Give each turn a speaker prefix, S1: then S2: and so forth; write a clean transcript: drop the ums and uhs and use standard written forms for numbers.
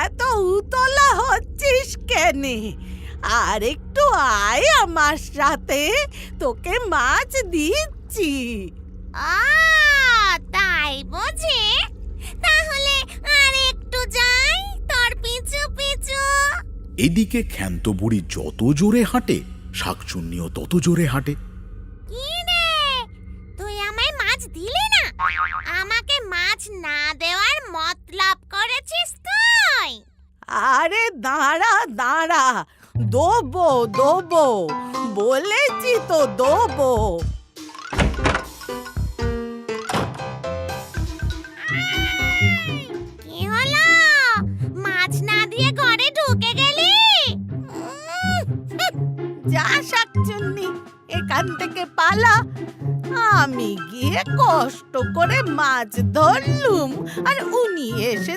S1: এত উতলা হচ্ছিস কেনে? আর একটু আয় আমার সাথে, তোকে মাছ দিচ্ছি।
S2: তাই বুঝি? তাহলে আর একটু যাই তোর পিছু পিছু।
S3: এদিকে ক্ষান্ত বুড়ি যত জোরে হাঁটে, শাকচুন্নিও তত জোরে হাঁটে।
S2: কি রে, তুই আমায় মাছ দিলি না? আমাকে মাছ না দেওয়ার মতলব করেছিস তুই?
S1: আরে দাঁড়া দাঁড়া, দেবো দেবো, বলেছি তো দেবো।
S2: কি হলো, মাছ না দিয়ে ঘরে ঢুকে গেলি?
S1: যা শাকচুন্নি, এখান থেকে পালা। আমি গিয়ে কষ্ট করে মাছ ধরলুম, আর উনি এসে